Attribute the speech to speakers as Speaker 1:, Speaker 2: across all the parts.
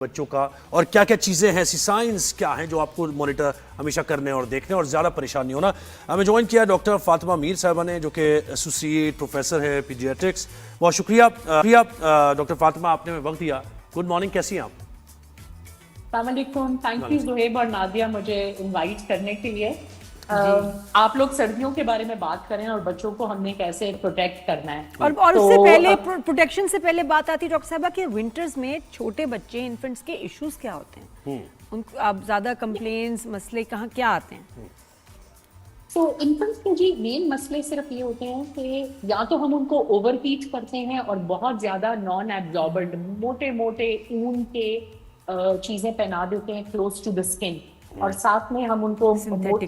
Speaker 1: बच्चों का, और क्या क्या चीज़ें हैं, ऐसी साइंस क्या हैं जो आपको मॉनिटर हमेशा करने और देखने और ज़्यादा परेशान नहीं होना। हमें ज्वाइन किया डॉक्टर फातिमा मीर साहबा ने, जो कि एसोसिएट प्रोफेसर है पीडियाट्रिक्स। बहुत शुक्रिया डॉक्टर फातिमा, आपने हमें वक्त दिया। गुड मॉर्निंग, कैसी हैं आप?
Speaker 2: थैंक यू ज़ुहैब और नादिया मुझे इनवाइट करने के लिए। आप लोग सर्दियों के बारे में बात करें और बच्चों को हमने कैसे प्रोटेक्ट करना है।
Speaker 3: और उससे पहले प्रोटेक्शन से पहले बात आती है डॉक्टर साहबा कि विंटर्स में छोटे बच्चे इन्फेंट्स के इश्यूज क्या होते हैं, उनको आप ज्यादा कंप्लेंट्स मसले कहाँ क्या आते हैं?
Speaker 2: तो इन्फेंट्स के जी मेन मसले सिर्फ ये होते हैं कि या तो हम उनको ओवरहीट करते हैं और बहुत ज्यादा नॉन एब्जॉर्बेंट मोटे मोटे ऊन के चीजें पहना देते हैं क्लोज टू द स्किन, और साथ में हम उनको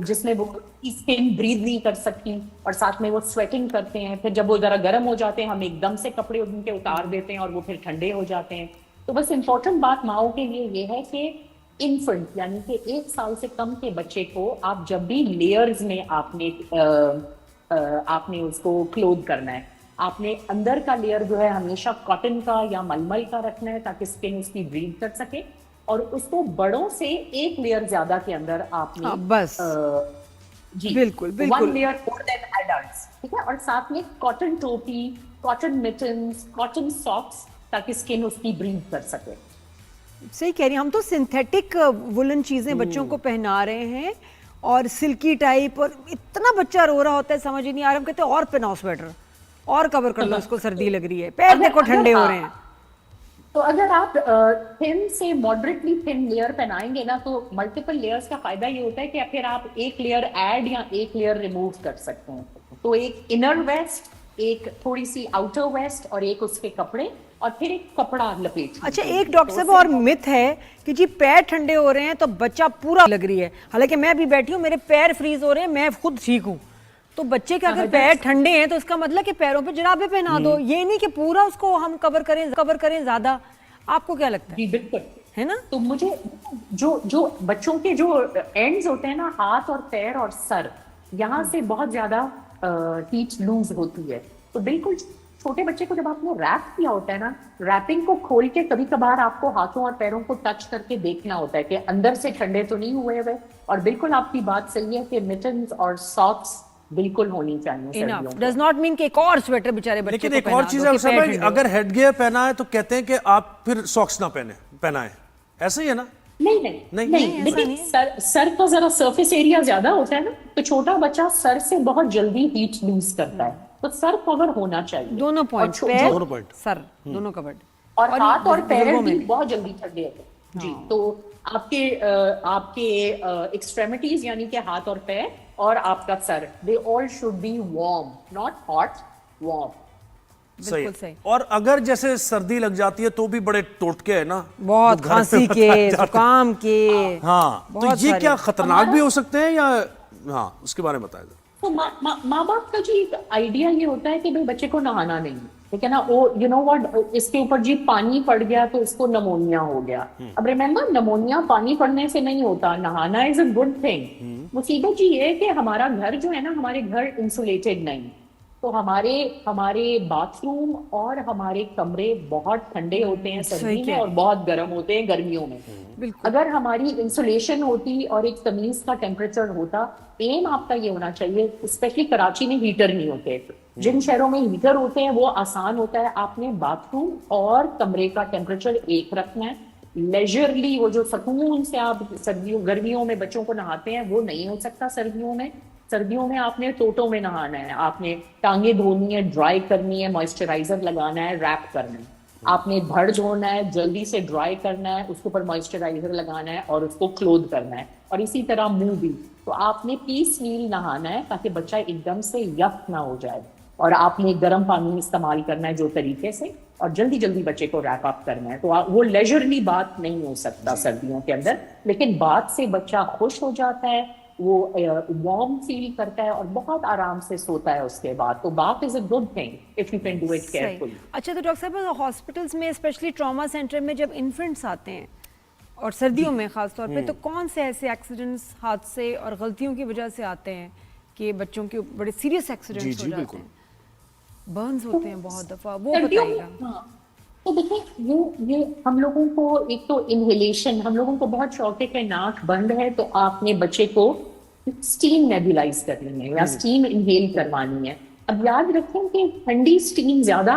Speaker 2: जिसमें वो स्किन ब्रीथ नहीं कर सकती, और साथ में वो स्वेटिंग करते हैं। फिर जब वो जरा गर्म हो जाते हैं हम एकदम से कपड़े उनके उतार देते हैं और वो फिर ठंडे हो जाते हैं। तो बस इम्पोर्टेंट बात माओ के लिए ये है कि इन्फेंट यानी कि 1 साल से कम के बच्चे को आप जब भी लेयर्स में आपने उसको क्लोथ करना है, आपने अंदर का लेयर जो है हमेशा कॉटन का या मलमल का रखना है ताकि स्किन उसकी ब्रीथ कर सके, और उसको बड़ों से 1 लेयर ज्यादा के अंदर आपने
Speaker 3: बस
Speaker 2: जी
Speaker 3: बिल्कुल
Speaker 2: 1 लेयर मोर देन एडल्ट्स, ठीक है। और साथ में कॉटन टोपी, कॉटन मिटन्स, कॉटन सॉक्स, ताकि स्किन उसकी ब्रीथ कर सके।
Speaker 3: सही कह रही हैं, हम तो सिंथेटिक वुलन चीजें बच्चों को पहना रहे हैं और सिल्की टाइप, और इतना बच्चा रो रहा होता है समझ ही नहीं आ रहा। हम कहते हैं और पहनाओ स्वेटर और कवर कर लो, उसको सर्दी लग रही है, पैर देखो ठंडे हो रहे हैं।
Speaker 2: तो अगर आप थिन से मॉडरेटली थिन लेयर पहनाएंगे ना, तो मल्टीपल लेयर्स का फायदा ये होता है कि फिर आप 1 लेयर ऐड या 1 लेयर रिमूव कर सकते हैं। तो एक इनर वेस्ट, एक थोड़ी सी आउटर वेस्ट, और एक उसके कपड़े, और फिर एक कपड़ा लपेट।
Speaker 3: अच्छा, एक डॉक्टर साहब और मिथ है कि जी पैर ठंडे हो रहे हैं तो बच्चा पूरा लग रही है, हालांकि मैं भी बैठी हूँ मेरे पैर फ्रीज हो रहे हैं, मैं खुद ठीक हूँ। तो बच्चे के अगर पैर ठंडे हैं तो इसका मतलब कि पैरों पे जुराबे पहना दो, ये नहीं कि पूरा उसको हम कवर करें ज्यादा। आपको क्या लगता है?
Speaker 2: जी बिल्कुल
Speaker 3: है ना।
Speaker 2: तो मुझे जो बच्चों के जो एंड्स होते हैं ना, हाथ और पैर और सर, यहाँ से बहुत ज्यादा हीट लूज होती है। तो बिल्कुल छोटे बच्चे को जब आपने रैप किया होता है ना, रैपिंग को खोल के कभी कभार आपको हाथों और पैरों को टच करके देखना होता है कि अंदर से ठंडे तो नहीं हुए हुए। और बिल्कुल आपकी बात सही है कि मिटन्स और सॉक्स बिल्कुल होनी चाहिए।
Speaker 3: डज नॉट मीन कि एक और स्वेटर बेचारे बच्चे
Speaker 1: लेकिन
Speaker 3: को
Speaker 1: एक और चीज है, अगर हेडगियर पहना है तो कहते हैं कि आप फिर सॉक्स ना पहनाएं, ऐसा ही है ना?
Speaker 2: नहीं देखिए, सर का जरा सरफेस एरिया ज्यादा होता है ना, तो छोटा बच्चा सर से बहुत जल्दी हीट लूज करता है, तो सर कवर होना चाहिए।
Speaker 3: दोनों पॉइंट,
Speaker 1: दोनों पॉइंट,
Speaker 3: सर दोनों कवर्ड,
Speaker 2: और हाथ और पैर भी बहुत जल्दी ठंडे होते हैं। जी, तो आपके एक्सट्रेमिटीज यानी कि हाथ और पैर और आपका sir, they all should be warm, not hot, warm.
Speaker 3: बिल्कुल सही।
Speaker 1: और अगर जैसे सर्दी लग जाती है तो भी बड़े टोटके है ना,
Speaker 3: बहुत खांसी के, जुकाम के।
Speaker 1: हाँ, तो ये क्या खतरनाक भी हो सकते हैं या? हाँ, उसके बारे में बताएं।
Speaker 2: तो माँ बाप का जी आइडिया ये होता है कि भाई बच्चे को नहाना नहीं, ठीक है ना, वो यू नो व्हाट, इसके ऊपर जी पानी पड़ गया तो इसको नमोनिया हो गया। अब रिमेम्बर, नमोनिया पानी पड़ने से नहीं होता, नहाना इज अ गुड थिंग। मुसीबत जी ये है कि हमारा घर जो है ना, हमारे घर इंसुलेटेड नहीं, तो हमारे बाथरूम और हमारे कमरे बहुत ठंडे होते हैं सर्दी में और बहुत गर्म होते हैं गर्मियों में। अगर हमारी इंसुलेशन होती और एक तमीज का टेम्परेचर होता, एम आपका ये होना चाहिए, स्पेशली कराची में हीटर नहीं होते, जिन शहरों में हीटर होते हैं वो आसान होता है, आपने बाथरूम और कमरे का टेम्परेचर एक रखना है। लेजरली वो जो सुकून से आप गर्मियों में बच्चों को नहाते हैं वो नहीं हो सकता सर्दियों में। सर्दियों में आपने टोटों में नहाना है, आपने टांगे धोनी है, ड्राई करनी है, मॉइस्चराइजर लगाना है, रैप करना है, आपने धड़ धोना है, जल्दी से ड्राई करना है, उसके ऊपर मॉइस्चराइजर लगाना है और उसको क्लोथ करना है, और इसी तरह मुंह भी। तो आपने पीस मील नहाना है ताकि बच्चा एकदम से यक ना हो जाए, और आपने गर्म पानी इस्तेमाल करना है जो तरीके से, और जल्दी जल्दी बच्चे को रैप अप करना है। तो वो लेजरली बात नहीं हो सकता सर्दियों के अंदर, लेकिन बात से बच्चा खुश हो जाता है, वो वार्म फील करता है और बहुत आराम से सोता है उसके बाद। तो बात is a good thing if you can do it carefully.
Speaker 3: अच्छा, तो डॉक्टर साहब हॉस्पिटल्स में स्पेशली ट्रॉमा सेंटर में जब इन्फेंट्स आते हैं और सर्दियों में खास तौर पे, तो कौन से ऐसे एक्सीडेंट्स, हादसे और गलतियों की वजह से आते हैं कि बच्चों के बड़े सीरियस एक्सीडेंट्स हो जाते हैं, बर्न्स होते हैं बहुत दफा, वो बताइएगा।
Speaker 2: तो देखिए ये हम लोगों को एक तो इनहेलेशन, हम लोगों को बहुत शौक है कि नाक बंद है तो आपने बच्चे को स्टीम नेबुलाइज करनी है या स्टीम इनहेल करवानी है। अब याद रखें कि ठंडी स्टीम ज्यादा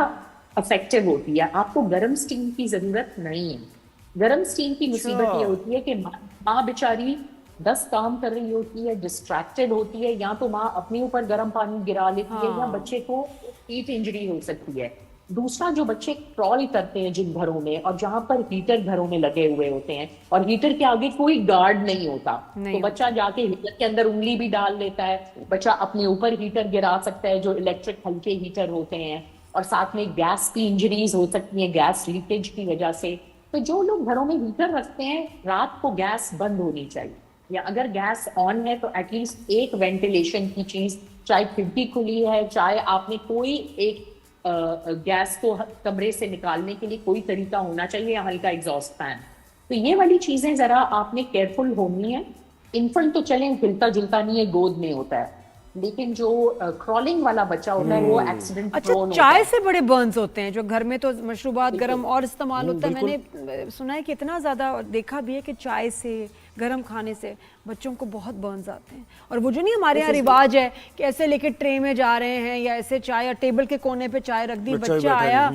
Speaker 2: इफेक्टिव होती है, आपको गर्म स्टीम की जरूरत नहीं है। गर्म स्टीम की मुसीबत ये होती है कि माँ बेचारी 10 काम कर रही होती है, डिस्ट्रैक्टेड होती है, या तो माँ अपने ऊपर गर्म पानी गिरा लेती है या बच्चे को हीट इंजरी हो सकती है। दूसरा, जो बच्चे क्रॉल करते हैं जिन घरों में और जहां पर हीटर घरों में लगे हुए होते हैं और हीटर के आगे कोई गार्ड नहीं होता, तो बच्चा जाके हीटर के अंदर उंगली भी डाल लेता है, बच्चा अपने ऊपर हीटर गिरा सकता है जो इलेक्ट्रिक हल्के हीटर होते हैं, और साथ में गैस की इंजरीज हो सकती है गैस लीकेज की वजह से। तो जो लोग घरों में हीटर रखते हैं, रात को गैस बंद होनी चाहिए, या अगर गैस ऑन है तो एटलीस्ट एक वेंटिलेशन की चीज, चाहे खिड़की खुली है, चाहे आपने कोई एक गैस को कमरे से निकालने के लिए कोई तरीका होना चाहिए, या हल्का एग्जॉस्ट फैन। तो ये वाली चीजें जरा आपने केयरफुल होनी है। इन्फेंट तो चलें हिलता जुलता नहीं है, गोद में होता है, लेकिन जो क्रॉलिंग वाला बच्चा होता है वो एक्सीडेंट
Speaker 3: अच्छा, चाय से बड़े बर्न्स होते हैं जो घर में तो मशरूबात गर्म और इस्तेमाल होता है। मैंने सुना है कि इतना ज्यादा, और देखा भी है कि चाय से, गर्म खाने से बच्चों को बहुत बर्न्स आते हैं। और वो जो नहीं हमारे यहाँ रिवाज है कि ऐसे लेके ट्रे में जा रहे हैं या ऐसे चाय, और टेबल के कोने पे चाय रख दी, बच्चा आया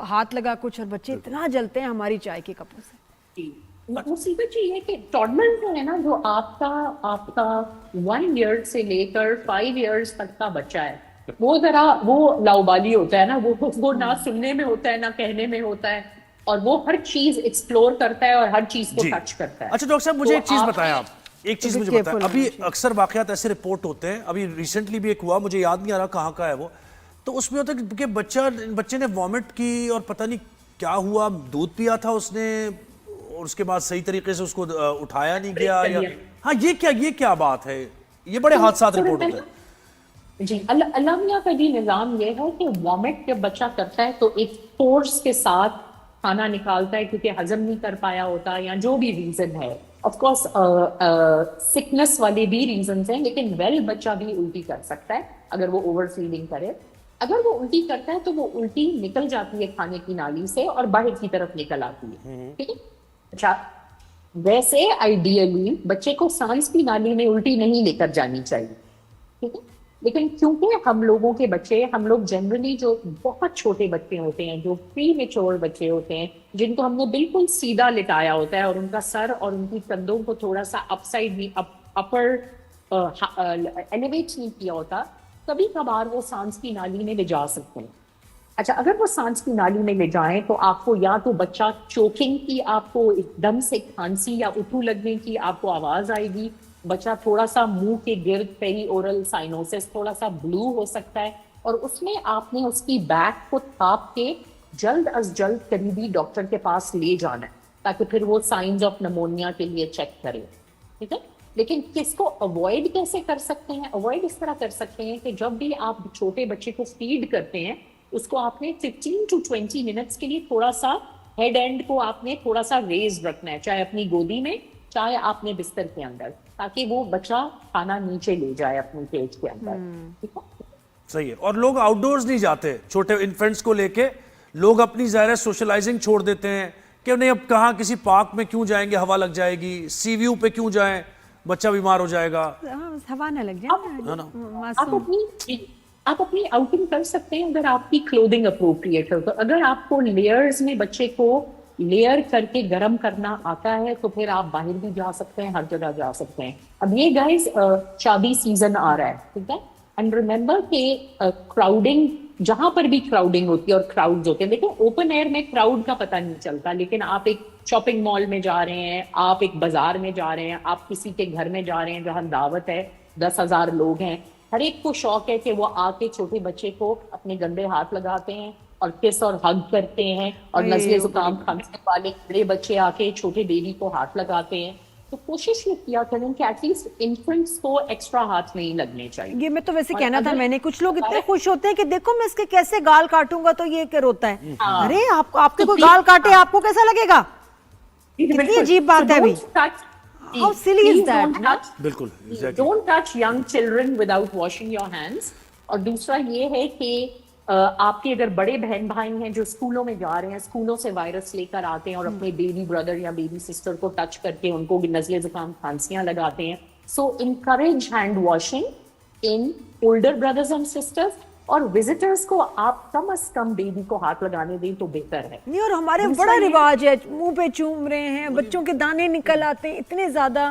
Speaker 3: हाथ लगा कुछ, और बच्चे इतना जलते हैं हमारी चाय के कपों से।
Speaker 2: मुसीबत ये है कि टॉडलर जो है ना, जो आपका 1 ईयर से लेकर 5 इयर्स तक का बच्चा है, वो लाउबाली होता है ना, वो ना सुनने में होता है ना कहने में होता है, और वो हर चीज एक्सप्लोर करता है और हर चीज को टच करता है।
Speaker 1: अच्छा डॉक्टर साहब, मुझे एक चीज बताएं आप, एक चीज मुझे बताएं, अभी अक्सर वाकयात ऐसे रिपोर्ट होते हैं, अभी रिसेंटली भी एक हुआ, मुझे याद नहीं आ रहा कहाँ का है वो, तो उसमें होता है कि बच्चे ने वॉमिट की और पता नहीं क्या हुआ, दूध पिया था उसने और उसके बाद सही तरीके से उसको उठाया नहीं गया, या हाँ ये क्या बात है, ये बड़े हादसा रिपोर्ट होते हैं।
Speaker 2: जी, अलामिया का जी निजाम ये है कि वॉमिट जब बच्चा करता है तो एक फोर्स के साथ खाना निकालता है क्योंकि हजम नहीं कर पाया होता, या जो भी रीजन है। ऑफ कोर्स सिकनेस वाले भी रीजन हैं, लेकिन वेल बच्चा भी उल्टी कर सकता है अगर वो ओवर फीडिंग करे। अगर वो उल्टी करता है तो वो उल्टी निकल जाती है खाने की नाली से और बाहर की तरफ निकल आती है, ठीक है। अच्छा, वैसे आइडियली बच्चे को सांस की नाली में उल्टी नहीं लेकर जानी चाहिए, ठीक है। लेकिन क्योंकि हम लोग जनरली जो बहुत छोटे बच्चे होते हैं, जो प्री मेच्योर बच्चे होते हैं, जिनको हमने बिल्कुल सीधा लिटाया होता है और उनका सर और उनकी कंधों को थोड़ा सा अपसाइड नहीं, अपर एलिवेट नहीं किया होता, कभी कभार वो सांस की नाली में ले जा सकते हैं। अच्छा, अगर वो सांस की नाली में ले जाएं तो आपको या तो बच्चा चोकिंग की, आपको एकदम से खांसी या उठू लगने की आपको आवाज आएगी, बच्चा थोड़ा सा मुंह के गिर्द पेरी ओरल साइनोसिस थोड़ा सा ब्लू हो सकता है, और उसमें आपने उसकी बैक को थाप के जल्द अज जल्द करीबी डॉक्टर के पास ले जाना है ताकि फिर वो साइंस ऑफ निमोनिया के लिए चेक करे, ठीक है। लेकिन किसको अवॉइड कैसे कर सकते हैं? अवॉइड इस तरह कर सकते हैं कि जब भी आप छोटे बच्चे को फीड करते हैं, उसको आपने 15 to 20 मिनट्स के लिए थोड़ा सा हेड एंड को आपने थोड़ा सा रेज रखना है, चाहे अपनी गोदी में चाहे आपने बिस्तर के अंदर, ताकि वो बच्चा खाना नीचे ले जाए अपनी पेट के अंदर, ठीक है।
Speaker 1: सही है। और लोग आउटडोर्स नहीं जाते छोटे इन्फेंट्स को लेके, लोग अपनी ज़ाहिर सोशलाइजिंग छोड़ देते हैं कि नहीं अब कहाँ किसी पार्क में क्यों जाएंगे, हवा लग जाएगी, सी व्यू पे क्यों जाएं, बच्चा बीमार हो जाएगा,
Speaker 3: हवा न लग जाए।
Speaker 2: आप अपनी आउटिंग कर सकते हैं अगर आपकी क्लोथिंग अप्रोप्रिएट है। तो अगर आपको लेयर्स में बच्चे को लेयर करके गर्म करना आता है तो फिर आप बाहर भी जा सकते हैं, हर जगह जा सकते हैं। अब ये गाइस शादी सीजन आ रहा है, ठीक है, एंड रिमेंबर कि क्राउडिंग, जहां पर भी क्राउडिंग होती है और क्राउड्स होते हैं, देखो ओपन एयर में क्राउड का पता नहीं चलता, लेकिन आप एक शॉपिंग मॉल में जा रहे हैं, आप एक बाजार में जा रहे हैं, आप किसी के घर में जा रहे हैं जहां दावत है, 10,000 लोग हैं, हर एक को शौक है कि वो आके छोटे बच्चे को अपने गंदे हाथ लगाते हैं और किस और हग करते हैं, और नज़ले जुकाम खांसने वाले बड़े बच्चे आके छोटे बेबी को हाथ लगाते हैं। तो कोशिश ये किया करें कि एटलीस्ट इन्फेंट्स को एक्स्ट्रा हाथ नहीं लगने चाहिए।
Speaker 3: ये मैं तो वैसे कहना था मैंने, कुछ लोग इतने खुश होते हैं कि देखो मैं इसके कैसे गाल काटूंगा तो ये क्या रोता है। अरे आपके कोई गाल काटे आपको कैसा लगेगा? कितनी अजीब बात है अभी। How silly is that?
Speaker 1: बिल्कुल,
Speaker 2: Don't touch young children without washing your hands। और दूसरा ये है कि आपके अगर बड़े बहन भाई हैं जो स्कूलों में जा रहे हैं, स्कूलों से वायरस लेकर आते हैं और अपने बेबी ब्रदर या बेबी सिस्टर को टच करके उनको भी नजले जुकाम खांसियां लगाते हैं, so encourage hand washing in older brothers and sisters, और विजिटर्स को आप कम से कम बेबी को हाथ लगाने दें तो बेहतर है।
Speaker 3: नहीं, और हमारे बड़ा रिवाज है, मुंह पे चूम रहे हैं, बच्चों के दाने निकल आते हैं इतने ज्यादा,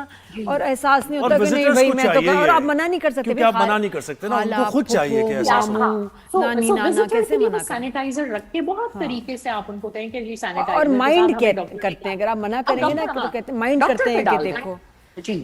Speaker 3: और एहसास नहीं होता कि नहीं भाई मैं तो, और आप मना नहीं कर सकते,
Speaker 1: क्योंकि आप मना नहीं कर सकते ना, उनको खुद चाहिए कि एहसास हो।
Speaker 3: नानी नाना कैसे मना करें?
Speaker 2: सैनिटाइजर रख के बहुत तरीके से आप उनको कहें कि जी सैनिटाइजर,
Speaker 3: और माइंड करते हैं, अगर आप मना करेंगे ना तो कहते हैं, माइंड करते हैं कि देखो
Speaker 2: जी।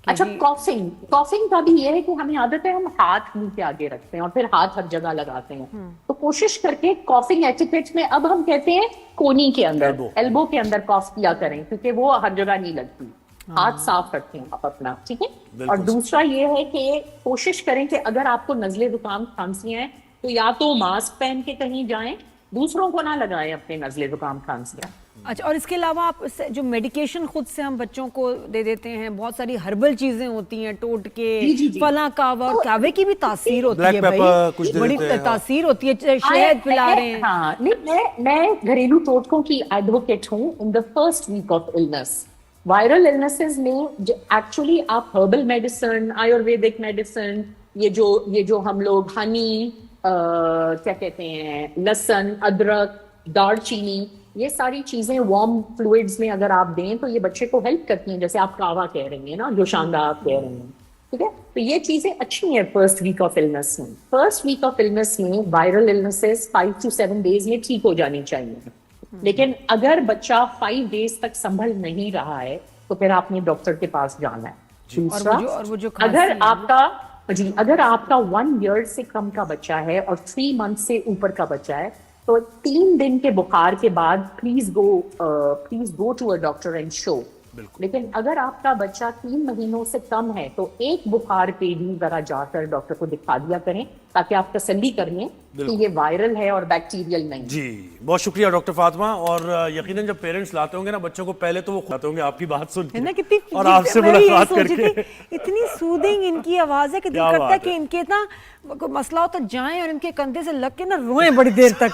Speaker 2: अच्छा, कॉफिंग का भी ये है कि हमें आदत है हम हाथ मुंह के आगे रखते हैं और फिर हाथ हर जगह लगाते हैं, तो कोशिश करके कॉफिंग एटिकेट में अब हम कहते हैं कोनी के अंदर, एल्बो के अंदर कॉफ किया करें, क्योंकि वो हर जगह नहीं लगती। हाथ साफ रखें आप अपना, ठीक है। और दूसरा ये है कि कोशिश करें कि अगर आपको नजले जुकाम खांसी है तो या तो मास्क पहन के कहीं जाएं, दूसरों को ना लगाएं अपने नजले जुकाम खांसियां।
Speaker 3: अच्छा, और इसके अलावा आप जो मेडिकेशन खुद से हम बच्चों को दे देते हैं, बहुत सारी हर्बल चीजें होती हैं, टोटके, फला कावा और कावे की भी तासीर होती है भाई, बड़ी तासीर होती है, शहद पिला रहे हैं।
Speaker 2: हाँ, नहीं, मैं घरेलू टोटकों की एडवोकेट हूँ। In the first week of illness, viral illnesses में एक्चुअली आप हर्बल मेडिसिन, आयुर्वेदिक मेडिसिन, ये जो हम लोग हनी, क्या कहते हैं, लहसुन, अदरक, दालचीनी, ये सारी चीजें वार्म फ्लूइड्स में अगर आप दें तो ये बच्चे को हेल्प करती हैं, जैसे आप कावा कह रही हैं ना, जो शानदार आप कह रही हैं, ठीक है। तो ये चीजें अच्छी हैं फर्स्ट वीक ऑफ इलनेस में। फर्स्ट वीक ऑफ इलनेस में वायरल इलनेसेस 5 to 7 डेज में ठीक हो जानी चाहिए, लेकिन अगर बच्चा 5 डेज तक संभल नहीं रहा है तो फिर आपने डॉक्टर के पास जाना है। दूसरा, अगर आपका 1 year से कम का बच्चा है और 3 months से ऊपर का बच्चा है तो 3 दिन के बुखार के बाद please go to a doctor and show. लेकिन अगर आपका बच्चा 3 महीनों से कम है तो एक बुखार पे भी जरा जाकर डॉक्टर को दिखा दिया करें, ताकि आप तसल्ली कर लें कि ये वायरल है और बैक्टीरियल नहीं।
Speaker 1: जी, बहुत शुक्रिया डॉक्टर फातिमा। और यकीनन जब पेरेंट्स लाते होंगे ना बच्चों को, पहले तो वो खुलाते होंगे आपकी बात सुन के,
Speaker 3: कितनी,
Speaker 1: और आपसे मुलाकात करके
Speaker 3: इतनी सूदिंग इनकी आवाज है कि दिल करता है कि इनके ना मसला हो तो जाएं और इनके कंधे से लग के ना रोएं बड़ी देर तक।